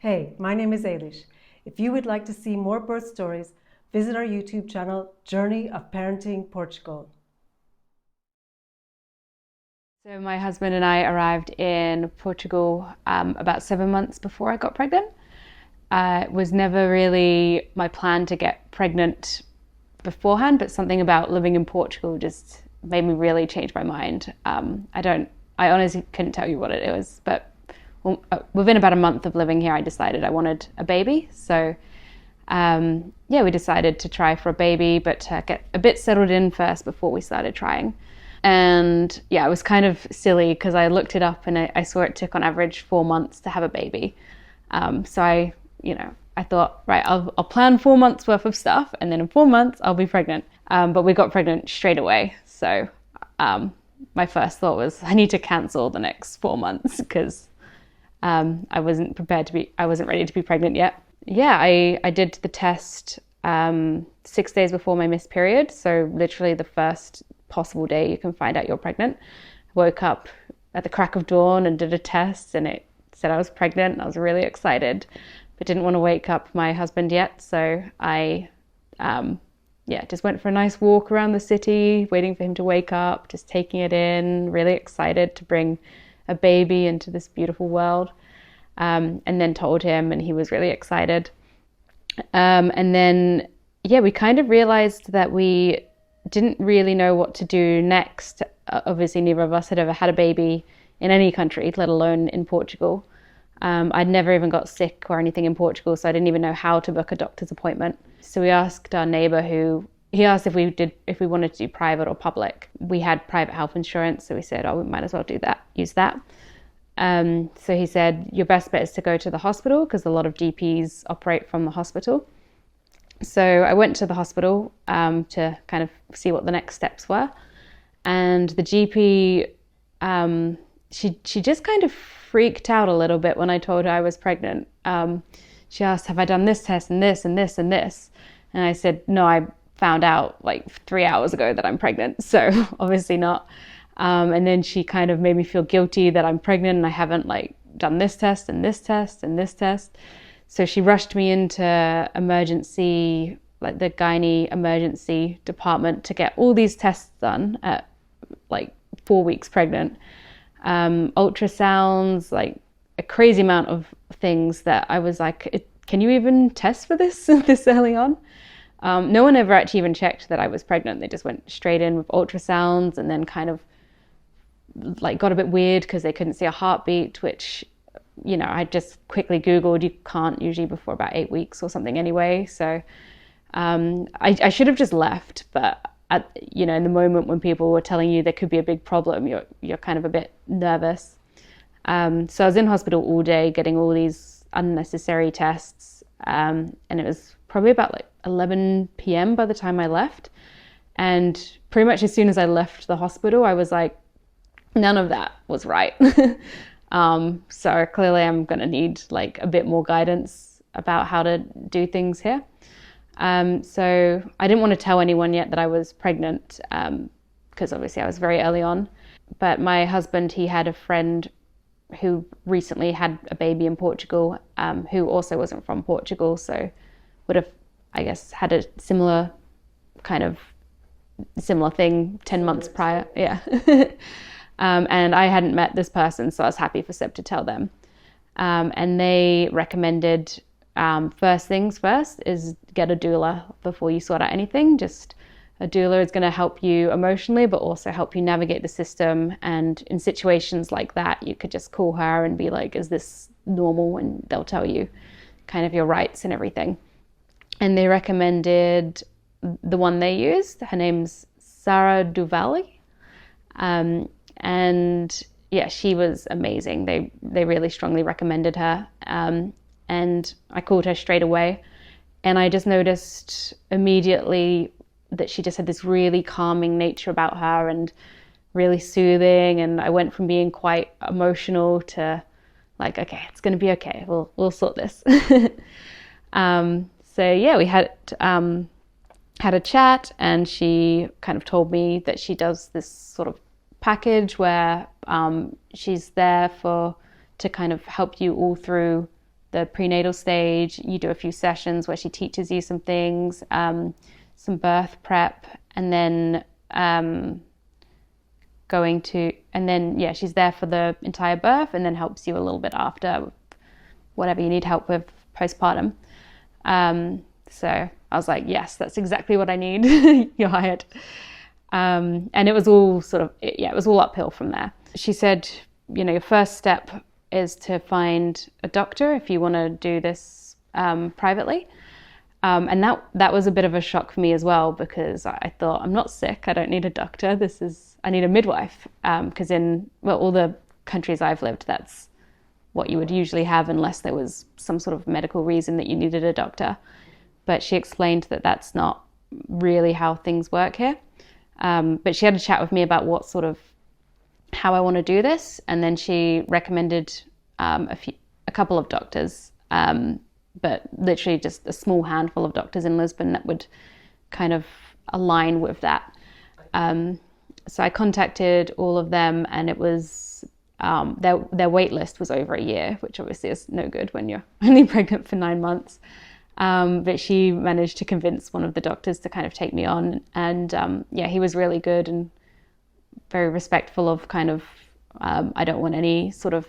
Hey, my name is Eilis. If you would like to see more birth stories, visit our YouTube channel, Journey of Parenting Portugal. So my husband and I arrived in Portugal about 7 months before I got pregnant. It was never really my plan to get pregnant beforehand, but something about living in Portugal just made me really change my mind. I honestly couldn't tell you what it was, but within about a month of living here, I decided I wanted a baby. So we decided to try for a baby, but to get a bit settled in first before we started trying. And yeah, it was kind of silly because I looked it up and I saw it took on average 4 months to have a baby. So I thought, right, I'll plan 4 months worth of stuff and then in 4 months I'll be pregnant. But we got pregnant straight away. So my first thought was I need to cancel the next 4 months because I wasn't ready to be pregnant yet. Yeah, I did the test 6 days before my missed period. So literally the first possible day you can find out you're pregnant. I woke up at the crack of dawn and did a test and it said I was pregnant and I was really excited, but didn't want to wake up my husband yet. So I just went for a nice walk around the city, waiting for him to wake up, just taking it in, really excited to bring a baby into this beautiful world. And then told him and he was really excited. And then, we kind of realized that we didn't really know what to do next. Obviously, neither of us had ever had a baby in any country, let alone in Portugal. I'd never even got sick or anything in Portugal, so I didn't even know how to book a doctor's appointment. So we asked our neighbor he asked if we wanted to do private or public. We had private health insurance, so we said, we might as well use that. So he said, your best bet is to go to the hospital because a lot of GPs operate from the hospital. So I went to the hospital to kind of see what the next steps were. And the GP, she just kind of freaked out a little bit when I told her I was pregnant. She asked, have I done this test and this and this and this? And I said, no, I found out like 3 hours ago that I'm pregnant. So obviously not. And then she kind of made me feel guilty that I'm pregnant and I haven't done this test and this test and this test. So she rushed me into emergency, the gynae emergency department to get all these tests done at 4 weeks pregnant. Ultrasounds, a crazy amount of things that I was like, can you even test for this this early on? No one ever actually even checked that I was pregnant. They just went straight in with ultrasounds and then kind of got a bit weird because they couldn't see a heartbeat, which, I just quickly Googled, you can't usually before about 8 weeks or something anyway. So I should have just left, but in the moment when people were telling you there could be a big problem, you're kind of a bit nervous. So I was in hospital all day getting all these unnecessary tests, and it was probably about 11 p.m. by the time I left. And pretty much as soon as I left the hospital, I was like, none of that was right. So clearly I'm going to need a bit more guidance about how to do things here. So I didn't want to tell anyone yet that I was pregnant, because obviously I was very early on. But my husband, he had a friend who recently had a baby in Portugal, who also wasn't from Portugal. So would have, I guess, had a similar thing 10 months prior. Yeah. And I hadn't met this person, so I was happy for Seb to tell them. And they recommended, first things first is get a doula before you sort out anything. Just a doula is going to help you emotionally, but also help you navigate the system. And in situations like that, you could just call her and be like, is this normal? And they'll tell you kind of your rights and everything. And they recommended the one they used. Her name's Sarah Duvali. And yeah, she was amazing. They really strongly recommended her. And I called her straight away. And I just noticed immediately that she just had this really calming nature about her and really soothing. And I went from being quite emotional to okay, it's going to be okay. We'll sort this. So yeah, we had a chat and she kind of told me that she does this sort of package where she's there to kind of help you all through the prenatal stage. You do a few sessions where she teaches you some things, some birth prep, and then she's there for the entire birth and then helps you a little bit after, whatever you need help with postpartum. So I was like, yes, that's exactly what I need. You're hired. And it was all it was all uphill from there. She said, your first step is to find a doctor if you want to do this privately. And that was a bit of a shock for me as well, because I thought, I'm not sick, I don't need a doctor, I need a midwife. Because in all the countries I've lived, that's what you would usually have unless there was some sort of medical reason that you needed a doctor. But she explained that that's not really how things work here. But she had a chat with me about how I want to do this, and then she recommended a couple of doctors, but literally just a small handful of doctors in Lisbon that would kind of align with that. So I contacted all of them, and it was their wait list was over a year, which obviously is no good when you're only pregnant for 9 months. But she managed to convince one of the doctors to kind of take me on, and he was really good and very respectful of I don't want any sort of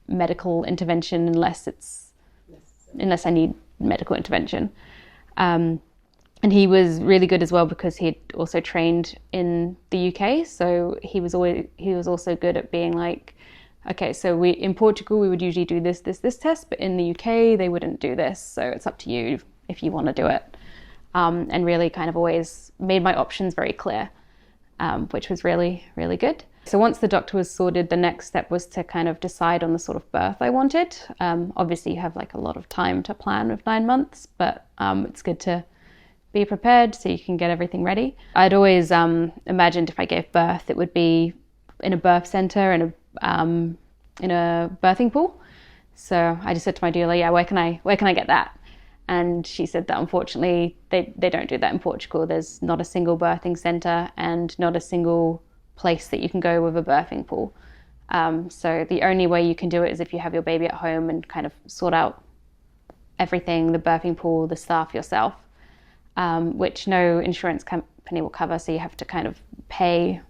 medical intervention unless I need medical intervention. And he was really good as well, because he had also trained in the UK, so he was also good at being like, okay, so in Portugal we would usually do this test, but in the UK they wouldn't do this, so it's up to you if you want to do it. And really kind of always made my options very clear, which was really, really good. So once the doctor was sorted, the next step was to kind of decide on the sort of birth I wanted. Obviously you have like a lot of time to plan with 9 months, but it's good to be prepared so you can get everything ready. I'd always imagined if I gave birth, it would be in a birth center, in a birthing pool. So I just said to my doula, where can I get that? And she said that unfortunately they don't do that in Portugal. There's not a single birthing center and not a single place that you can go with a birthing pool. So the only way you can do it is if you have your baby at home and kind of sort out everything, the birthing pool, the staff yourself, which no insurance company will cover. So you have to kind of pay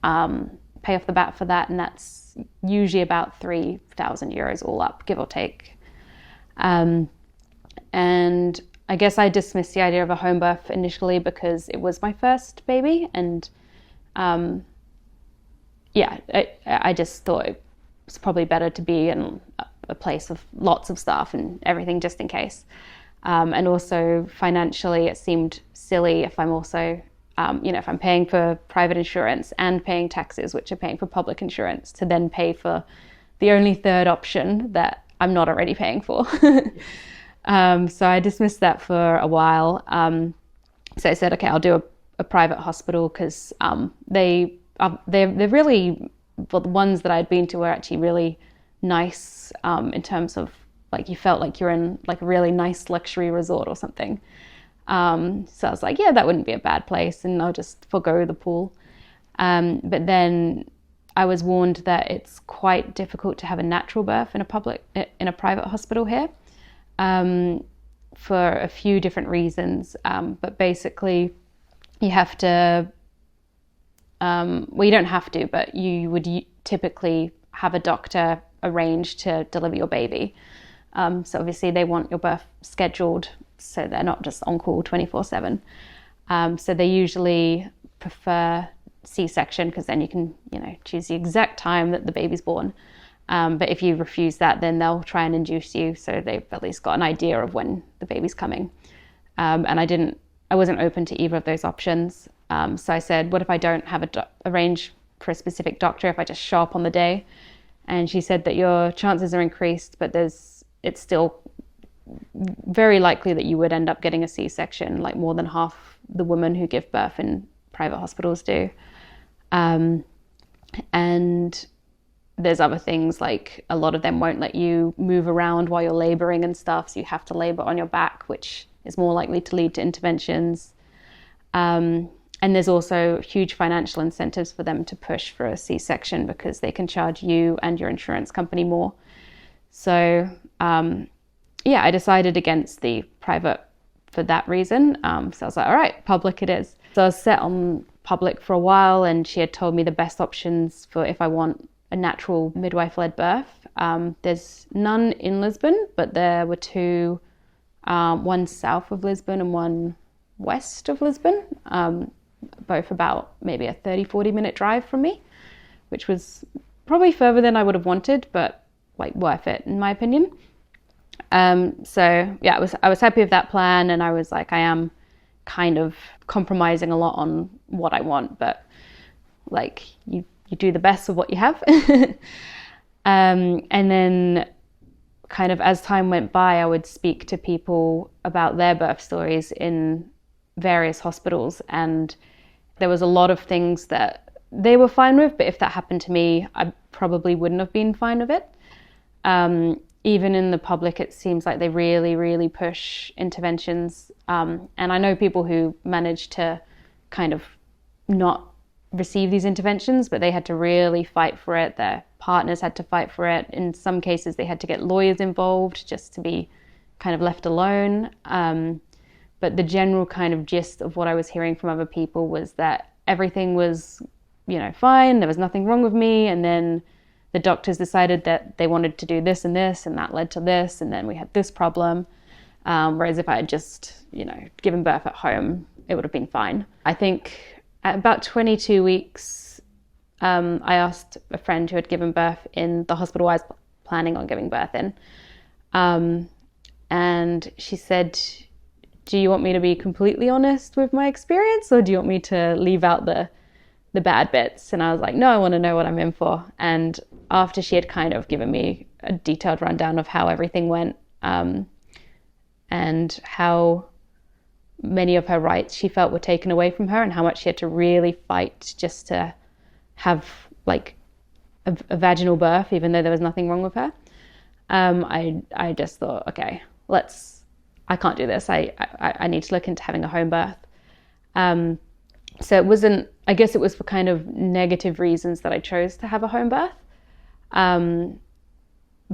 off the bat for that, and that's usually about 3,000 euros all up, give or take. And I guess I dismissed the idea of a home birth initially because it was my first baby, and I just thought it was probably better to be in a place with lots of staff and everything just in case. And also financially, it seemed silly if I'm also, if I'm paying for private insurance and paying taxes, which are paying for public insurance, to then pay for the only third option that I'm not already paying for. So I dismissed that for a while. So I said, okay, I'll do a private hospital, because they're really, well, the ones that I'd been to were actually really nice in terms of like you felt like you're in like a really nice luxury resort or something. So I was like, yeah, that wouldn't be a bad place, and I'll just forgo the pool. But then I was warned that it's quite difficult to have a natural birth in a private hospital here, for a few different reasons. But basically, you have to. You don't have to, but you would typically have a doctor arrange to deliver your baby. So obviously they want your birth scheduled, so they're not just on call 24/7. So they usually prefer C-section, because then you can, choose the exact time that the baby's born. But if you refuse that, then they'll try and induce you, so they've at least got an idea of when the baby's coming. And I wasn't open to either of those options. So I said, what if I don't have arrange for a specific doctor, if I just show up on the day? And she said that your chances are increased, but it's still very likely that you would end up getting a C-section, like more than half the women who give birth in private hospitals do. And there's other things, like a lot of them won't let you move around while you're laboring and stuff, so you have to labor on your back, which is more likely to lead to interventions. And there's also huge financial incentives for them to push for a C-section, because they can charge you and your insurance company more. So yeah, I decided against the private for that reason. So I was like, all right, public it is. So I was set on public for a while, and she had told me the best options for if I want a natural midwife-led birth. There's none in Lisbon, but there were two, one south of Lisbon and one west of Lisbon, both about maybe a 30-40 minute drive from me, which was probably further than I would have wanted, but like worth it in my opinion. So yeah, I was happy with that plan, and I was like, I am kind of compromising a lot on what I want, but like you do the best of what you have. And then kind of as time went by, I would speak to people about their birth stories in various hospitals, and there was a lot of things that they were fine with, but if that happened to me, I probably wouldn't have been fine with it. Even in the public, it seems like they really, really push interventions. And I know people who managed to kind of not receive these interventions, but they had to really fight for it. Their partners had to fight for it. In some cases, they had to get lawyers involved just to be kind of left alone. But the general kind of gist of what I was hearing from other people was that everything was, fine. There was nothing wrong with me. And then the doctors decided that they wanted to do this, and that led to this, and then we had this problem. Whereas if I had just, given birth at home, it would have been fine. I think at about 22 weeks, I asked a friend who had given birth in the hospital I was planning on giving birth in. And she said, do you want me to be completely honest with my experience, or do you want me to leave out the bad bits? And I was like, no, I want to know what I'm in for. And after she had kind of given me a detailed rundown of how everything went, and how many of her rights she felt were taken away from her, and how much she had to really fight just to have like a vaginal birth, even though there was nothing wrong with her, I just thought, okay, I can't do this. I need to look into having a home birth. So it wasn't, I guess it was for kind of negative reasons that I chose to have a home birth.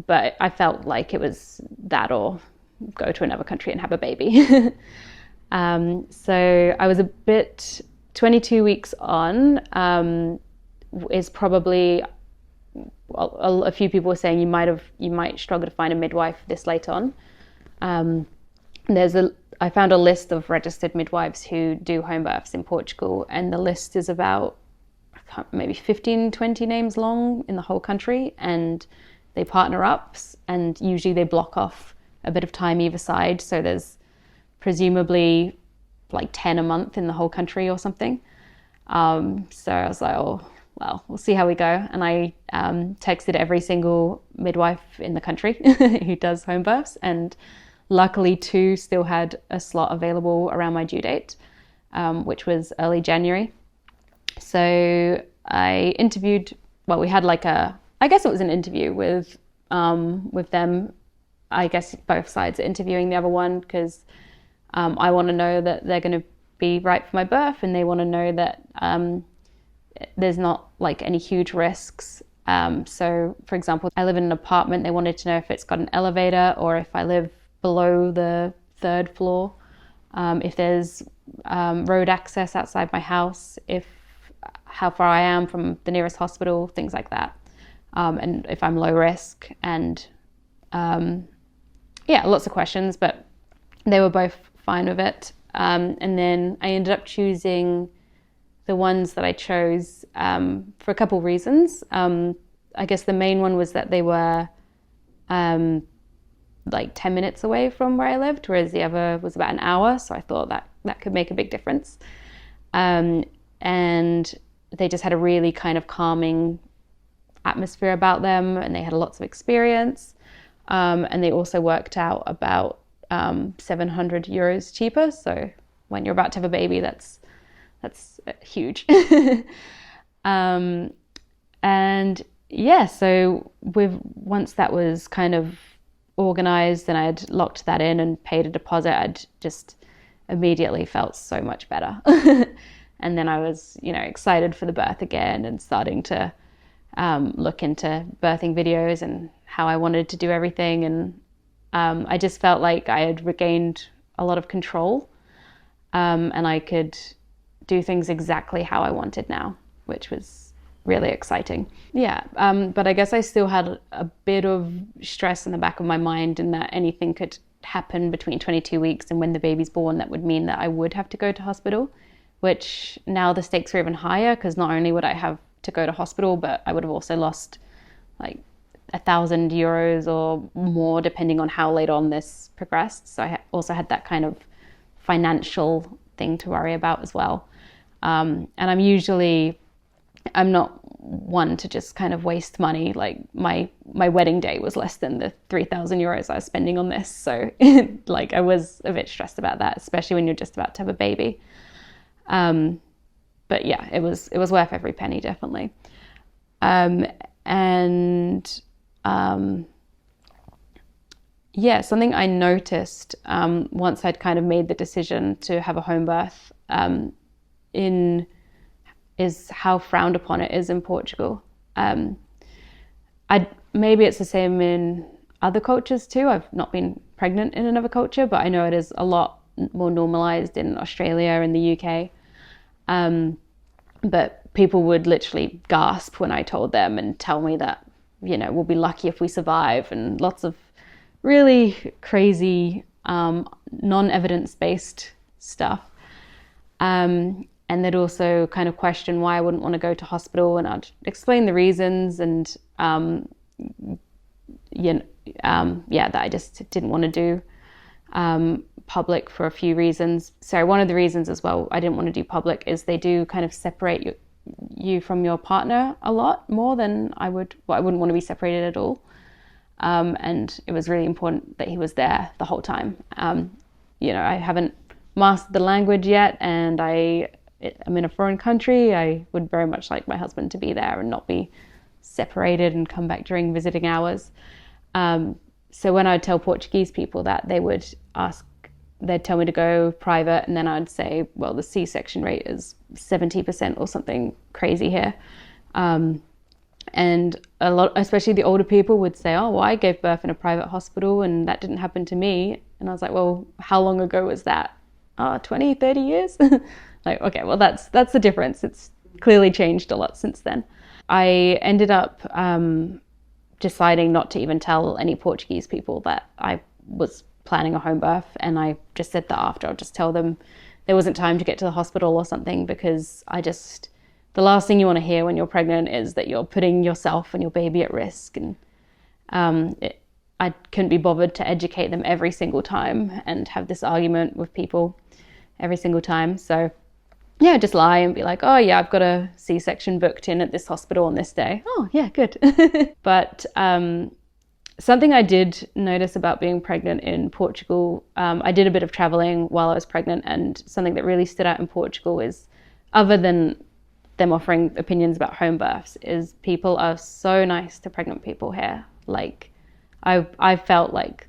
But I felt like it was that or go to another country and have a baby. So I was 22 weeks on, is probably, well, a few people were saying you might struggle to find a midwife this late on. I found a list of registered midwives who do home births in Portugal, and the list is about maybe 15, 20 names long in the whole country, and they partner up, and usually they block off a bit of time either side, so there's presumably like 10 a month in the whole country or something. So I was like, oh, well, we'll see how we go. And I texted every single midwife in the country who does home births, and luckily 2 still had a slot available around my due date, which was early January. So I interviewed, well, we had I guess it was an interview with them. I guess both sides are interviewing the other one because I want to know that they're going to be right for my birth, and they want to know that there's not like any huge risks. So for example, I live in an apartment. They wanted to know if it's got an elevator or if I live below the 3rd floor, if there's road access outside my house, how far I am from the nearest hospital, things like that, and if I'm low risk, and lots of questions, but they were both fine with it. And then I ended up choosing the ones that I chose for a couple reasons. I guess the main one was that they were like 10 minutes away from where I lived, whereas the other was about an hour. So I thought that could make a big difference. And they just had a really kind of calming atmosphere about them, and they had lots of experience. And they also worked out about 700 euros cheaper. So when you're about to have a baby, that's huge. And yeah, so once that was kind of organized and I'd locked that in and paid a deposit, I'd just immediately felt so much better. And then I was, excited for the birth again and starting to look into birthing videos and how I wanted to do everything. And I just felt like I had regained a lot of control, and I could do things exactly how I wanted now, which was really exciting. Yeah, but I guess I still had a bit of stress in the back of my mind in that anything could happen between 22 weeks and when the baby's born that would mean that I would have to go to hospital, which now the stakes are even higher, because not only would I have to go to hospital, but I would have also lost like €1,000 or more depending on how late on this progressed. So I also had that kind of financial thing to worry about as well. And I'm not one to just kind of waste money. Like my wedding day was less than the €3,000 I was spending on this. So like I was a bit stressed about that, especially when you're just about to have a baby. But yeah, it was worth every penny, definitely. Yeah, something I noticed once I'd kind of made the decision to have a home birth is how frowned upon it is in Portugal. Maybe it's the same in other cultures too. I've not been pregnant in another culture, but I know it is a lot more normalized in Australia and the UK. But people would literally gasp when I told them and tell me that, we'll be lucky if we survive, and lots of really crazy, non-evidence-based stuff. And they'd also kind of question why I wouldn't want to go to hospital, and I'd explain the reasons, and that I just didn't want to do public for a few reasons. So one of the reasons as well I didn't want to do public is they do kind of separate you from your partner a lot more than I wouldn't want to be separated at all. And it was really important that he was there the whole time. I haven't mastered the language yet, and I'm in a foreign country. I would very much like my husband to be there and not be separated and come back during visiting hours. So when I would tell Portuguese people that, they'd tell me to go private, and then I'd say, well, the C-section rate is 70% or something crazy here. And a lot, especially the older people, would say, oh, well, I gave birth in a private hospital and that didn't happen to me. And I was like, well, how long ago was that? 20, 30 years? Like, okay, well, that's the difference. It's clearly changed a lot since then. I ended up deciding not to even tell any Portuguese people that I was planning a home birth, and I just said that after. I'll just tell them there wasn't time to get to the hospital or something, because the last thing you want to hear when you're pregnant is that you're putting yourself and your baby at risk. And I couldn't be bothered to educate them every single time and have this argument with people every single time. So yeah, just lie and be like, oh yeah, I've got a C-section booked in at this hospital on this day. Oh yeah, good. But something I did notice about being pregnant in Portugal, I did a bit of traveling while I was pregnant, and something that really stood out in Portugal is, other than them offering opinions about home births, is people are so nice to pregnant people here. Like I felt like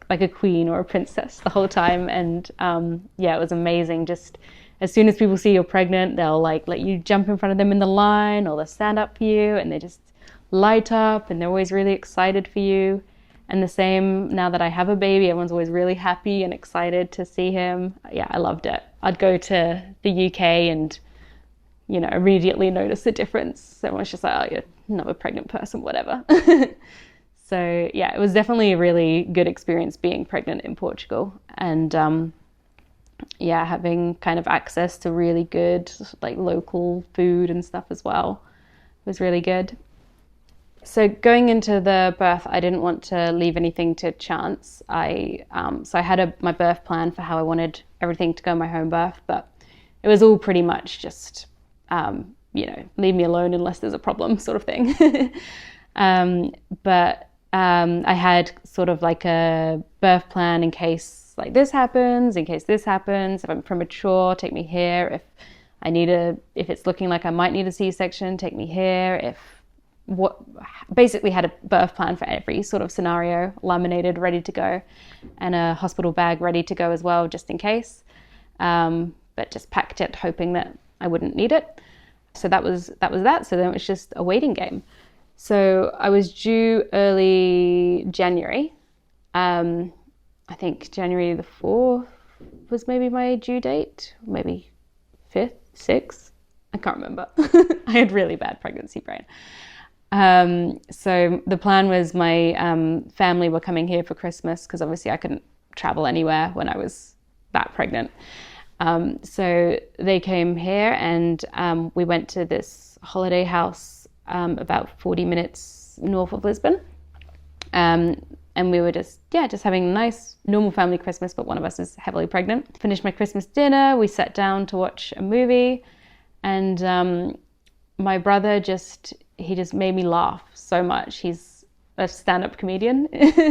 a queen or a princess the whole time, and it was amazing. Just as soon as people see you're pregnant, they'll let you jump in front of them in the line, or they'll stand up for you, and they just light up, and they're always really excited for you. And the same now that I have a baby, everyone's always really happy and excited to see him. Yeah, I loved it. I'd go to the UK and immediately notice the difference. Everyone's just like, oh, you're another pregnant person, whatever. So yeah, it was definitely a really good experience being pregnant in Portugal, and having kind of access to really good local food and stuff as well was really good. So going into the birth, I didn't want to leave anything to chance. So I had my birth plan for how I wanted everything to go in my home birth, but it was all pretty much just leave me alone unless there's a problem sort of thing. But I had sort of like a birth plan in case this happens, if I'm premature, take me here. If it's looking like I might need a C-section, take me here. Basically had a birth plan for every sort of scenario, laminated, ready to go, and a hospital bag ready to go as well, just in case. But just packed it, hoping that I wouldn't need it. So that was that. So then it was just a waiting game. So I was due early January, I think January the 4th was maybe my due date, maybe 5th, 6th. I can't remember. I had really bad pregnancy brain. So the plan was my family were coming here for Christmas because obviously I couldn't travel anywhere when I was that pregnant. So they came here and we went to this holiday house about 40 minutes north of Lisbon. And we were just having a nice, normal family Christmas, but one of us is heavily pregnant. Finished my Christmas dinner, we sat down to watch a movie, and my brother he just made me laugh so much. He's a stand-up comedian,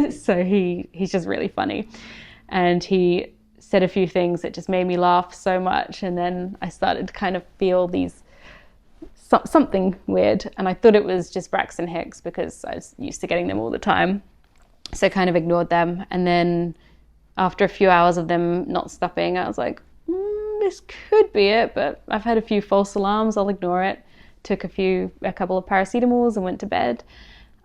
so he's just really funny. And he said a few things that just made me laugh so much, and then I started to kind of feel something weird, and I thought it was just Braxton Hicks because I was used to getting them all the time. So I kind of ignored them. And then after a few hours of them not stopping, I was like, this could be it, but I've had a few false alarms, I'll ignore it. Took a couple of paracetamols and went to bed,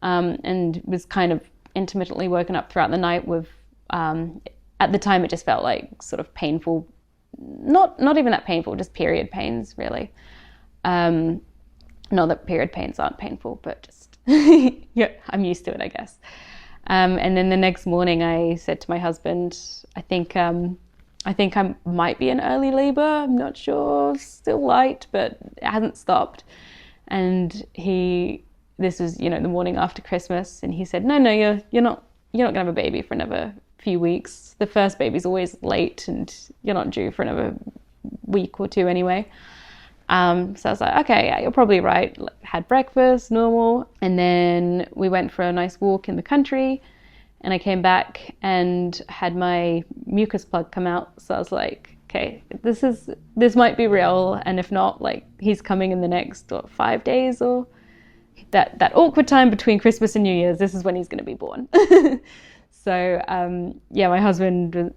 and was kind of intermittently woken up throughout the night with, at the time it just felt like sort of painful, not even that painful, just period pains really. Not that period pains aren't painful, but just, yeah, I'm used to it, I guess. And then the next morning I said to my husband, I think I might be in early labor. I'm not sure, still light, but it hasn't stopped. And this was, the morning after Christmas, and he said, no, you're not gonna have a baby for another few weeks. The first baby's always late and you're not due for another week or two anyway. So I was like, okay, yeah, you're probably right. Had breakfast, normal. And then we went for a nice walk in the country, and I came back and had my mucus plug come out. So I was like, okay, this might be real. And if not, like, he's coming in the next 5 days, or that awkward time between Christmas and New Year's, this is when he's going to be born. So, my husband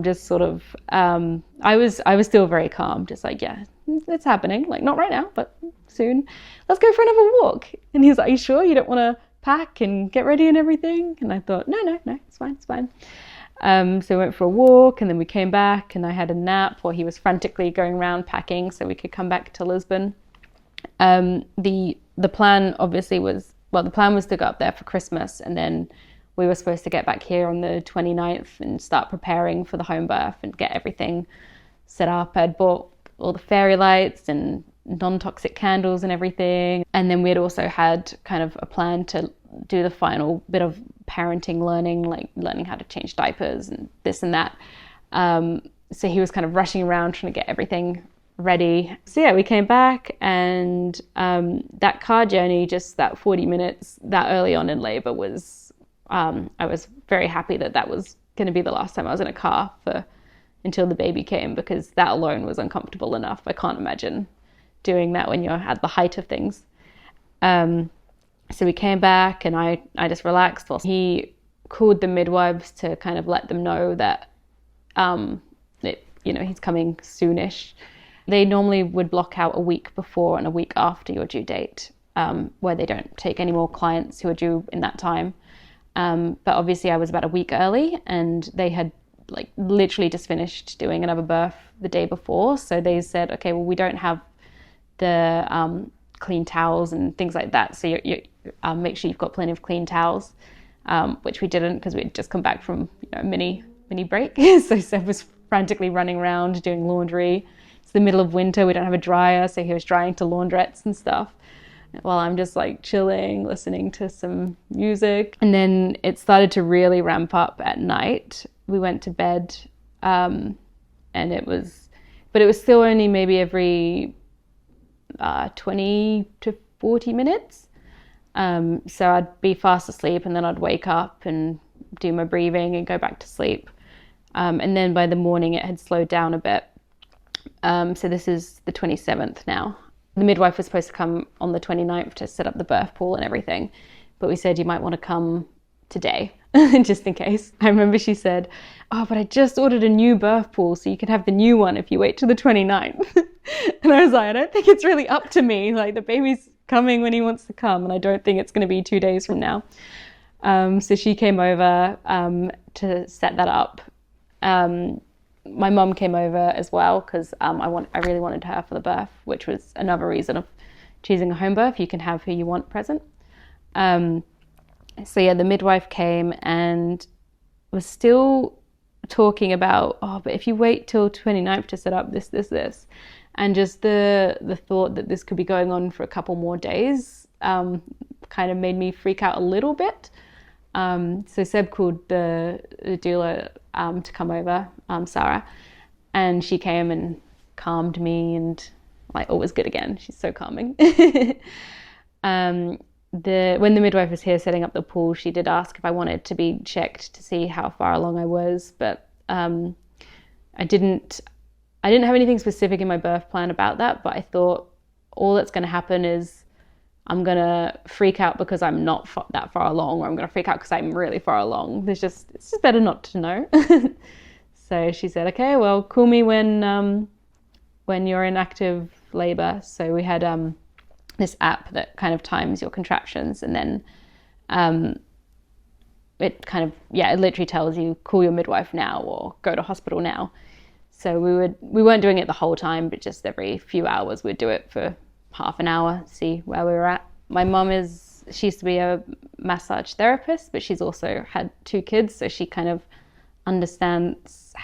just sort of, I was still very calm, just like, yeah, it's happening, like not right now, but soon. Let's go for another walk. And he's like, are you sure you don't want to pack and get ready and everything? And I thought, no, it's fine. So we went for a walk, and then we came back, and I had a nap while he was frantically going around packing so we could come back to Lisbon. The plan obviously was to go up there for Christmas, and then we were supposed to get back here on the 29th and start preparing for the home birth and get everything set up. I'd bought all the fairy lights and non-toxic candles and everything. And then we had also had kind of a plan to do the final bit of parenting learning, like learning how to change diapers and this and that. So he was kind of rushing around trying to get everything ready. So yeah, we came back, and that car journey, just that 40 minutes that early on in labor was, I was very happy that was going to be the last time I was in a car until the baby came, because that alone was uncomfortable enough. I can't imagine doing that when you're at the height of things. So we came back, and I just relaxed. He called the midwives to kind of let them know that, he's coming soonish. They normally would block out a week before and a week after your due date, where they don't take any more clients who are due in that time. But obviously I was about a week early, and they had like literally just finished doing another birth the day before. So they said, okay, well, we don't have the clean towels and things like that. So you make sure you've got plenty of clean towels, which we didn't because we'd just come back from a mini break. So Seb was frantically running around doing laundry. It's the middle of winter. We don't have a dryer. So he was drying to laundrettes and stuff, while I'm just like chilling, listening to some music. And then it started to really ramp up at night. We went to bed, and it was still only maybe every 20 to 40 minutes. So I'd be fast asleep, and then I'd wake up and do my breathing and go back to sleep. And then by the morning it had slowed down a bit. So this is the 27th now. The midwife was supposed to come on the 29th to set up the birth pool and everything, but we said you might want to come today, just in case. I remember she said, oh, but I just ordered a new birth pool, so you can have the new one if you wait till the 29th. And I was like, I don't think it's really up to me. Like, the baby's coming when he wants to come, and I don't think it's going to be 2 days from now. So she came over to set that up. My mum came over as well because I really wanted her for the birth, which was another reason of choosing a home birth. You can have who you want present. So yeah, the midwife came and was still talking about, but if you wait till 29th to set up this, and just the thought that this could be going on for a couple more days kind of made me freak out a little bit. So Seb called the doula to come over, Sarah, and she came and calmed me, and like all was good again. She's so calming. When the midwife was here setting up the pool, she did ask if I wanted to be checked to see how far along I was, but I didn't have anything specific in my birth plan about that. But I thought all that's going to happen is I'm going to freak out because I'm not that far along, or I'm going to freak out because I'm really far along. It's just better not to know. So she said, okay, well, call me when you're in active labor. So we had this app that kind of times your contractions, and then it kind of, it literally tells you, call your midwife now or go to hospital now. So we weren't doing it the whole time, but just every few hours we'd do it for half an hour, see where we were at. My mum she used to be a massage therapist, but she's also had 2 kids, so she kind of understands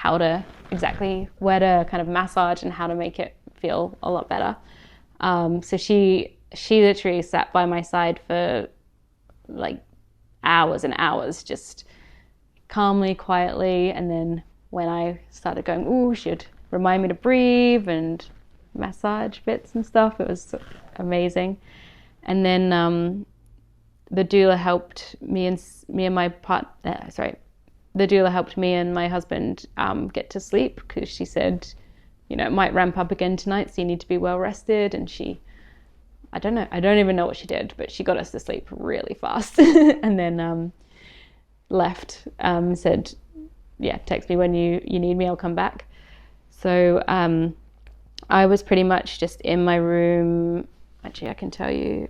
exactly where to kind of massage and how to make it feel a lot better. So she literally sat by my side for like hours and hours, just calmly, quietly, and then when I started going, she'd remind me to breathe and massage bits and stuff. It was amazing. And then the doula helped me and my the doula helped me and my husband get to sleep, because she said, it might ramp up again tonight, so you need to be well rested. And I don't even know what she did, but she got us to sleep really fast. And then left, said, text me when you need me, I'll come back. So I was pretty much just in my room. Actually, I can tell you,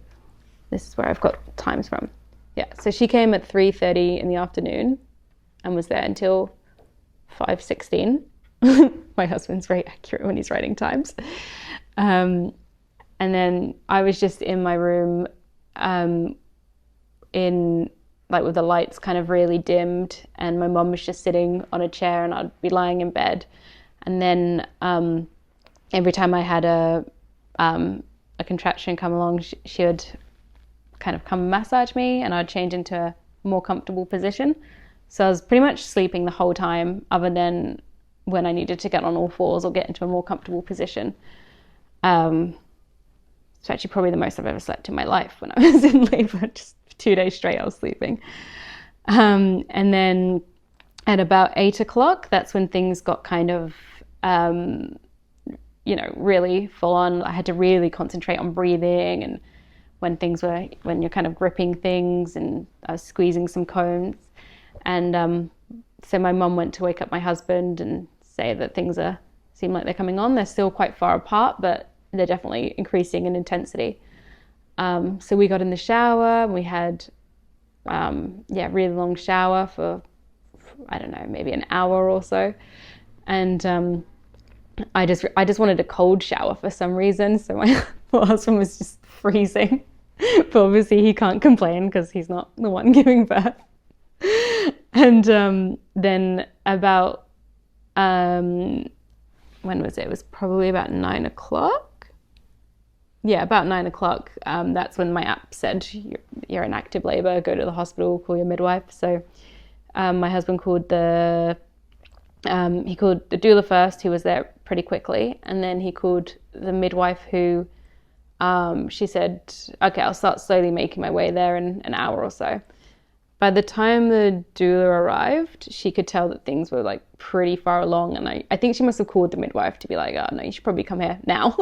this is where I've got times from. Yeah, so she came at 3:30 in the afternoon and was there until 5:16. My husband's very accurate when he's writing times. And then I was just in my room with the lights kind of really dimmed, and my mum was just sitting on a chair and I'd be lying in bed. And then every time I had a contraction come along, she would kind of come massage me, and I'd change into a more comfortable position. So I was pretty much sleeping the whole time, other than when I needed to get on all fours or get into a more comfortable position. It's actually probably the most I've ever slept in my life when I was in labor. Just 2 days straight I was sleeping. And then at about 8 o'clock, that's when things got kind of really full on. I had to really concentrate on breathing, and when you're kind of gripping things, and I was squeezing some cones. And so my mum went to wake up my husband and say that things seem like they're coming on. They're still quite far apart, but they're definitely increasing in intensity. So we got in the shower, and we had really long shower for I don't know, maybe an hour or so. And I just wanted a cold shower for some reason. So my husband was just freezing. But obviously he can't complain because he's not the one giving birth. And then about, when was it? It was probably about 9 o'clock. Yeah, about 9 o'clock. That's when my app said, you're in active labor, go to the hospital, call your midwife. So my husband called the doula first, who was there pretty quickly. And then he called the midwife who, she said, okay, I'll start slowly making my way there in an hour or so. By the time the doula arrived, she could tell that things were like pretty far along. And I think she must have called the midwife to be like, oh no, you should probably come here now.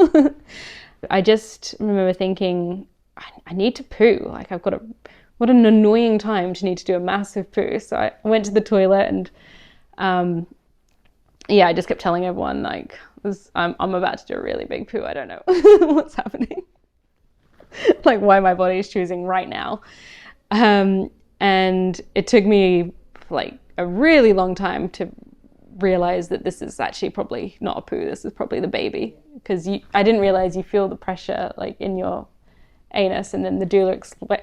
I just remember thinking, I need to poo. Like what an annoying time to need to do a massive poo. So I went to the toilet and I just kept telling everyone like, I'm about to do a really big poo. I don't know what's happening. Like why my body is choosing right now. And it took me like a really long time to realize that this is actually probably not a poo, this is probably the baby, because I didn't realize you feel the pressure like in your anus, and then the doula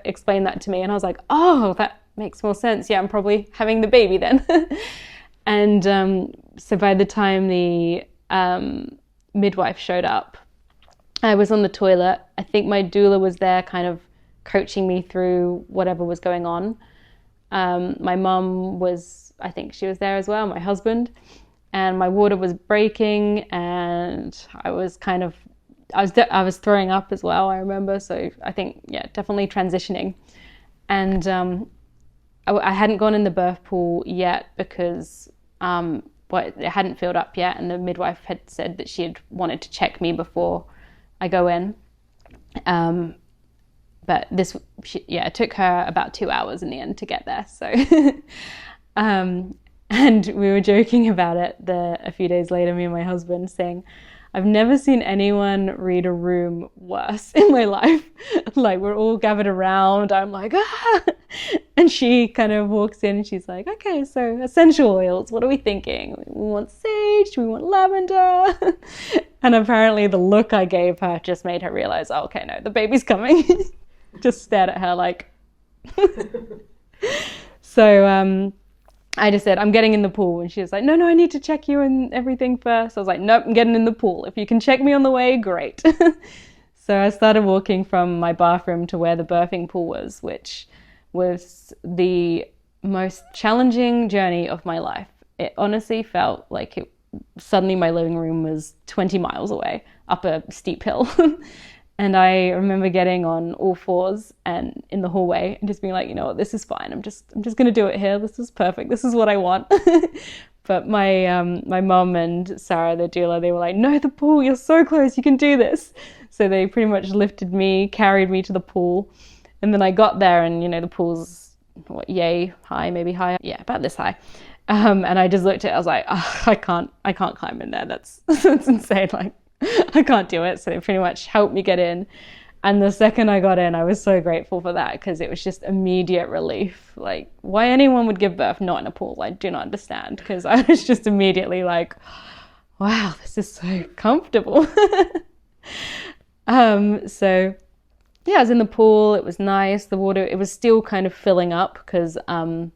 explained that to me, and I was like, oh, that makes more sense. Yeah, I'm probably having the baby then. And so by the time the midwife showed up, I was on the toilet. I think my doula was there kind of coaching me through whatever was going on. My mum was, I think she was there as well, my husband, and my water was breaking, and I was throwing up as well, I remember. So I think, yeah, definitely transitioning. And I hadn't gone in the birth pool yet because it hadn't filled up yet, and the midwife had said that she had wanted to check me before I go in. But it took her about 2 hours in the end to get there. So, and we were joking about it a few days later, me and my husband, saying, I've never seen anyone read a room worse in my life. Like, we're all gathered around. I'm like, ah! And she kind of walks in and she's like, okay, so essential oils, what are we thinking? We want sage, we want lavender. And apparently the look I gave her just made her realize, oh, okay, no, the baby's coming. Just stared at her like. So I just said, I'm getting in the pool. And she was like, no, I need to check you and everything first. I was like, nope, I'm getting in the pool. If you can check me on the way, great. So I started walking from my bathroom to where the birthing pool was, which was the most challenging journey of my life. It honestly felt like suddenly my living room was 20 miles away up a steep hill. And I remember getting on all fours and in the hallway and just being like, you know what, this is fine. I'm just going to do it here. This is perfect. This is what I want. But my mum and Sarah, the doula, they were like, no, the pool, you're so close. You can do this. So they pretty much lifted me, carried me to the pool. And then I got there and, you know, the pool's yay high, maybe higher. Yeah, about this high. And I just looked at it. I was like, oh, I can't climb in there. That's insane. Like, I can't do it. So they pretty much helped me get in. And the second I got in, I was so grateful for that, because it was just immediate relief. Like, why anyone would give birth not in a pool, I do not understand, because I was just immediately like, wow, this is so comfortable. So yeah, I was in the pool. It was nice. The water, it was still kind of filling up because, our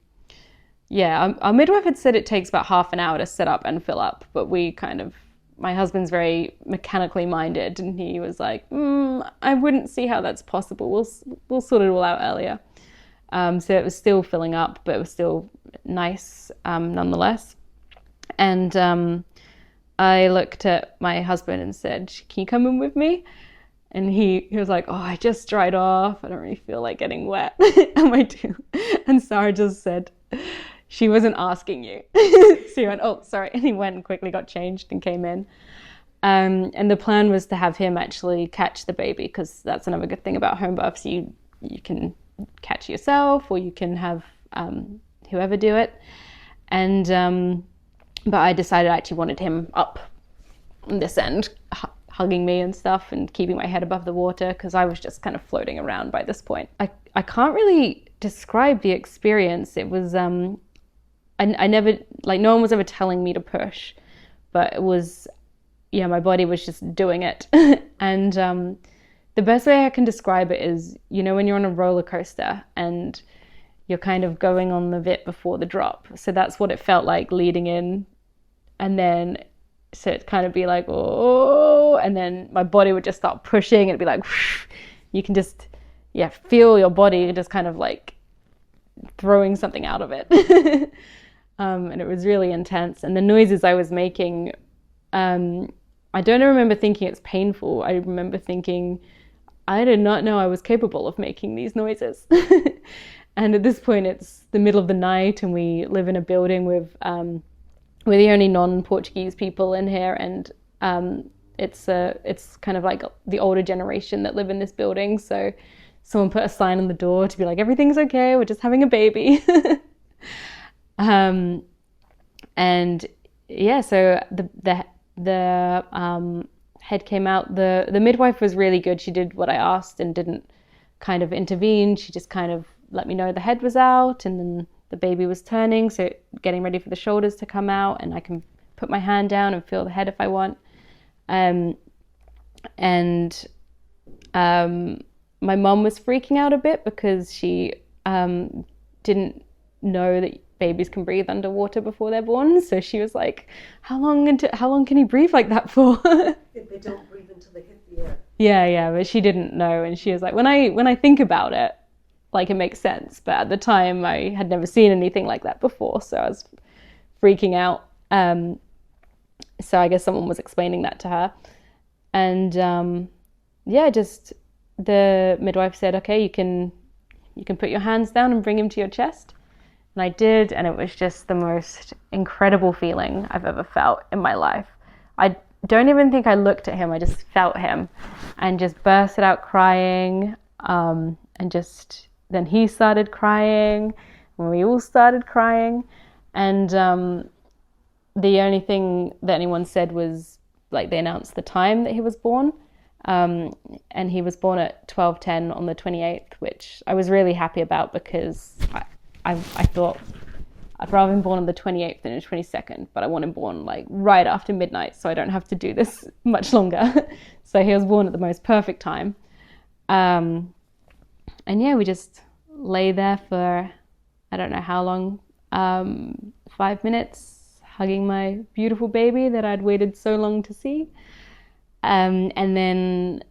midwife had said it takes about half an hour to set up and fill up, but my husband's very mechanically minded, and he was like, I wouldn't see how that's possible. We'll sort it all out earlier. So it was still filling up, but it was still nice nonetheless. And I looked at my husband and said, can you come in with me? And he was like, oh, I just dried off. I don't really feel like getting wet. And Sarah just said, she wasn't asking you. So he went, oh, sorry. And he went and quickly got changed and came in. And the plan was to have him actually catch the baby, because that's another good thing about home births. You can catch yourself, or you can have whoever do it. And but I decided I actually wanted him up on this end, hugging me and stuff and keeping my head above the water, because I was just kind of floating around by this point. I can't really describe the experience. It was I never, like, no one was ever telling me to push, but it was, yeah, my body was just doing it. And the best way I can describe it is, you know, when you're on a roller coaster and you're kind of going on the bit before the drop. So that's what it felt like leading in. And then, so it'd kind of be like, oh, and then my body would just start pushing. It'd be like, whoosh. You can just, feel your body just kind of like throwing something out of it. And it was really intense. And the noises I was making, I don't remember thinking it's painful. I remember thinking, I did not know I was capable of making these noises. And at this point, it's the middle of the night, and we live in a building with, we're the only non-Portuguese people in here, and it's kind of like the older generation that live in this building. So someone put a sign on the door to be like, everything's okay, we're just having a baby. And yeah, so the head came out. The midwife was really good. She did what I asked and didn't kind of intervene. She just kind of let me know the head was out, and then the baby was turning, so getting ready for the shoulders to come out, and I can put my hand down and feel the head if I want. My mum was freaking out a bit because she didn't know that babies can breathe underwater before they're born. So she was like, how long can he breathe like that for? They don't breathe until they hit the air. Yeah, but she didn't know. And she was like, when I think about it, like, it makes sense. But at the time, I had never seen anything like that before. So I was freaking out. So I guess someone was explaining that to her. And just the midwife said, okay, you can put your hands down and bring him to your chest. And I did, and it was just the most incredible feeling I've ever felt in my life. I don't even think I looked at him. I just felt him and just bursted out crying. And just then he started crying, and we all started crying. And the only thing that anyone said was, like, they announced the time that he was born. And he was born at 12:10 on the 28th, which I was really happy about, because I thought I'd rather him born on the 28th than the 22nd, but I want him born like right after midnight, so I don't have to do this much longer. So he was born at the most perfect time. And yeah, we just lay there for, I don't know how long, 5 minutes, hugging my beautiful baby that I'd waited so long to see. And then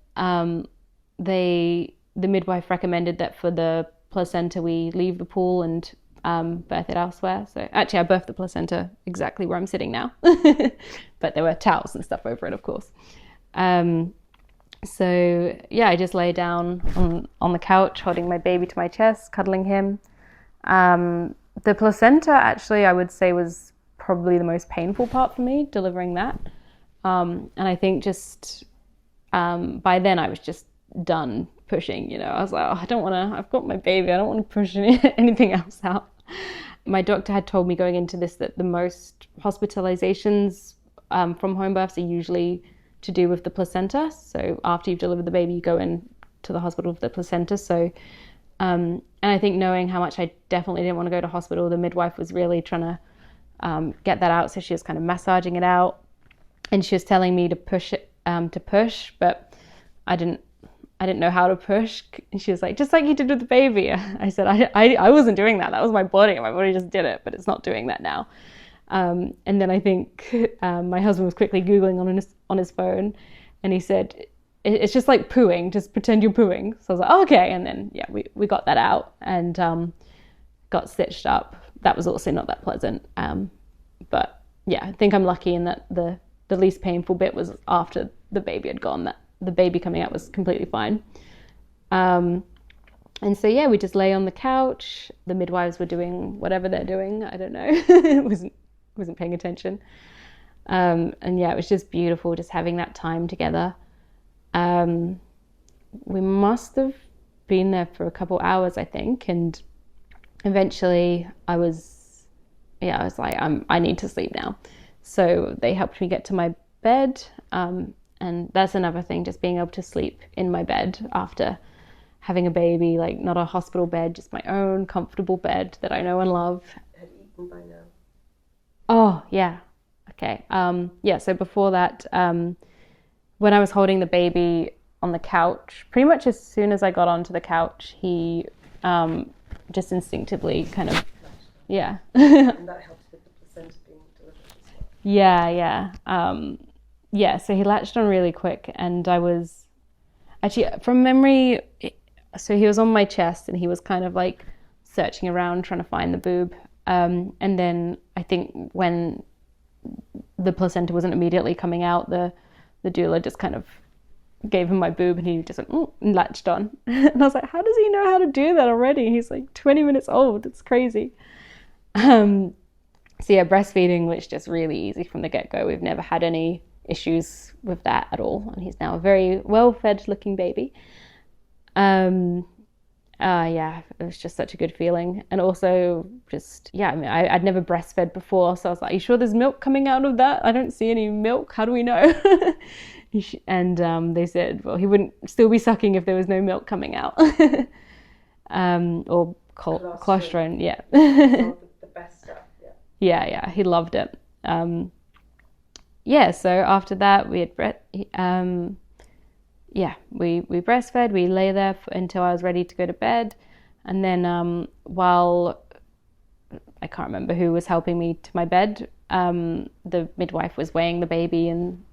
the midwife recommended that for the placenta we leave the pool and birth it elsewhere. So actually I birthed the placenta exactly where I'm sitting now, but there were towels and stuff over it, of course. So yeah, I just lay down on the couch, holding my baby to my chest, cuddling him. The placenta, actually, I would say, was probably the most painful part for me, delivering that. And I think just by then I was just done pushing, I was like, oh, I don't want to, I've got my baby, I don't want to push anything else out. My doctor had told me going into this that the most hospitalizations from home births are usually to do with the placenta. So after you've delivered the baby, you go in to the hospital with the placenta. So, and I think knowing how much I definitely didn't want to go to hospital, the midwife was really trying to get that out. So she was kind of massaging it out, and she was telling me to push it, but I didn't know how to push. And she was like, just like you did with the baby. I said, I wasn't doing that. That was my body. My body just did it, but it's not doing that now. And then I think my husband was quickly Googling on his phone, and he said, it's just like pooing, just pretend you're pooing. So I was like, oh, okay. And then, yeah, we got that out and got stitched up. That was also not that pleasant. But yeah, I think I'm lucky in that the least painful bit was after the baby had gone. That the baby coming out was completely fine. And so, yeah, we just lay on the couch. The midwives were doing whatever they're doing. I don't know. wasn't paying attention. And yeah, it was just beautiful just having that time together. We must have been there for a couple hours, I think. And eventually I was like, I need to sleep now. So they helped me get to my bed. And that's another thing, just being able to sleep in my bed after having a baby, like not a hospital bed, just my own comfortable bed that I know and love. Had eaten by now. Oh, yeah. Okay. Yeah, so before that, when I was holding the baby on the couch, pretty much as soon as I got onto the couch, he just instinctively kind of, yeah. And that helps with the placenta being delivered as well. Yeah. Yeah, so he latched on really quick, and I was actually, from memory, so he was on my chest and he was kind of like searching around trying to find the boob. And then I think when the placenta wasn't immediately coming out, the doula just kind of gave him my boob, and he just went, and latched on. And I was like, how does he know how to do that already? He's like 20 minutes old. It's crazy. So yeah, breastfeeding was just really easy from the get-go. We've never had any issues with that at all, and he's now a very well-fed looking baby. Yeah, it was just such a good feeling. And also just, yeah, I mean, I'd never breastfed before, so I was like, are you sure there's milk coming out of that? I don't see any milk. How do we know? And they said, well, he wouldn't still be sucking if there was no milk coming out. Or colostrum, yeah. The best stuff, yeah. Yeah, he loved it. So after that we had we breastfed. We lay there until I was ready to go to bed, and then while I can't remember who was helping me to my bed, the midwife was weighing the baby and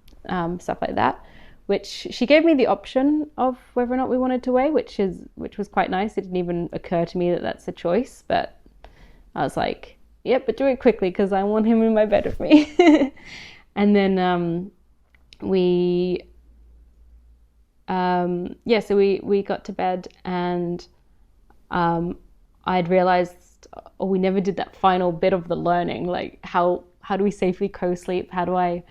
stuff like that, which she gave me the option of whether or not we wanted to weigh, which was quite nice. It didn't even occur to me that that's a choice, but I was like, yep, but do it quickly because I want him in my bed with me. And then we got to bed, and I'd realized, we never did that final bit of the learning, like how do we safely co-sleep? How do I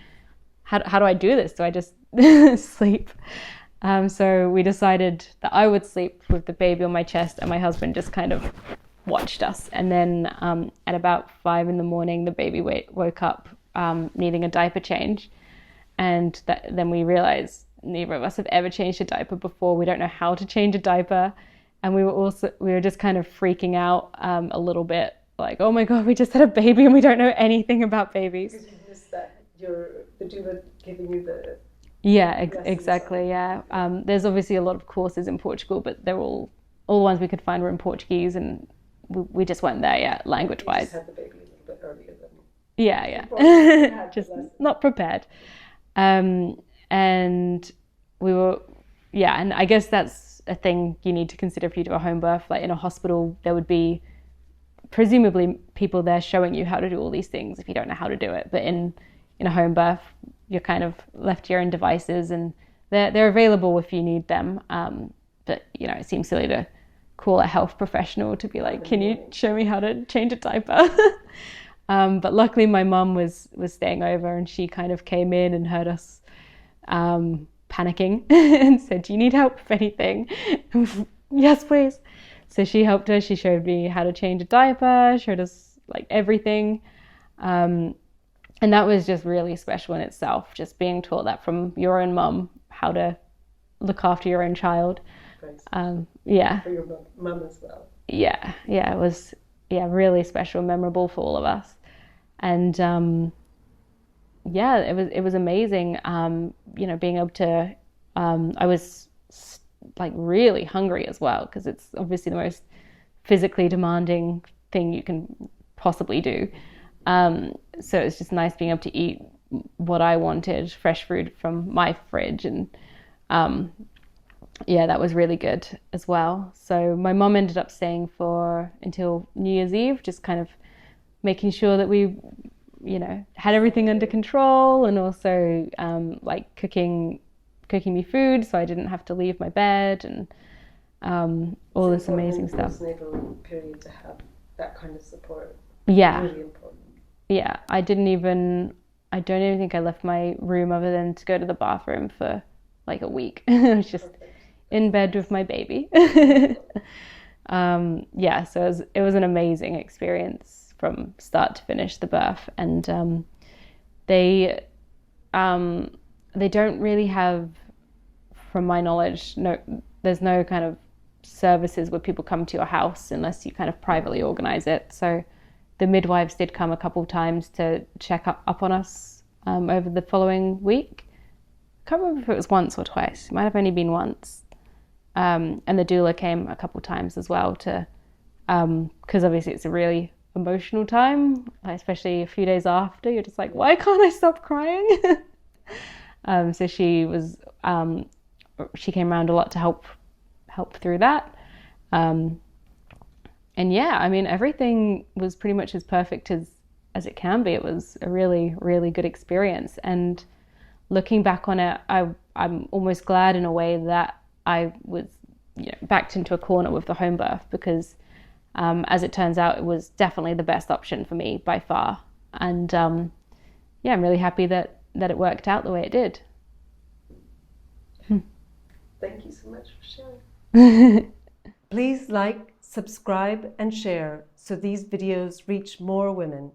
do this? Do I just sleep? So we decided that I would sleep with the baby on my chest and my husband just kind of watched us. And then at about 5 a.m, the baby woke up needing a diaper change, and then we realized neither of us have ever changed a diaper before. We don't know how to change a diaper, and we were just kind of freaking out a little bit, like, oh my god, we just had a baby and we don't know anything about babies. Because you missed that the doula giving you the exactly. There's obviously a lot of courses in Portugal, but they're all the ones we could find were in Portuguese, and we just weren't there yet, language wise. You just had the baby a little bit earlier than just not prepared. And we were, and I guess that's a thing you need to consider if you do a home birth. Like in a hospital, there would be presumably people there showing you how to do all these things if you don't know how to do it. But in a home birth, you're kind of left to your own devices, and they're available if you need them. But it seems silly to call a health professional to be like, can you show me how to change a diaper? But luckily my mum was staying over, and she kind of came in and heard us panicking and said, do you need help with anything? Yes, please. So she helped her. She showed me how to change a diaper, showed us like everything. And that was just really special in itself, just being taught that from your own mum, how to look after your own child. For your mum as well. It was really special and memorable for all of us. And it was amazing, being able to I was like really hungry as well, because it's obviously the most physically demanding thing you can possibly do. So it's just nice being able to eat what I wanted, fresh food from my fridge, and that was really good as well. So my mum ended up staying until New Year's Eve, just kind of making sure that we, had everything under control, and also like cooking me food so I didn't have to leave my bed, and all this amazing stuff. It's an postnatal period to have that kind of support. Yeah. Really important. Yeah, I don't even think I left my room other than to go to the bathroom for like a week. I was just in bed with my baby. So it was an amazing experience from start to finish, the birth. And they don't really have, from my knowledge, there's no kind of services where people come to your house unless you kind of privately organize it. So the midwives did come a couple of times to check up on us over the following week. I can't remember if it was once or twice. It might have only been once. And the doula came a couple of times as well to, because obviously it's a really emotional time, especially a few days after. You're just like, why can't I stop crying? So she came around a lot to help through that. And everything was pretty much as perfect as it can be. It was a really, really good experience. And looking back on it, I'm almost glad in a way that I was backed into a corner with the home birth, because as it turns out, it was definitely the best option for me by far. And I'm really happy that it worked out the way it did. Thank you so much for sharing. Please like, subscribe and share so these videos reach more women.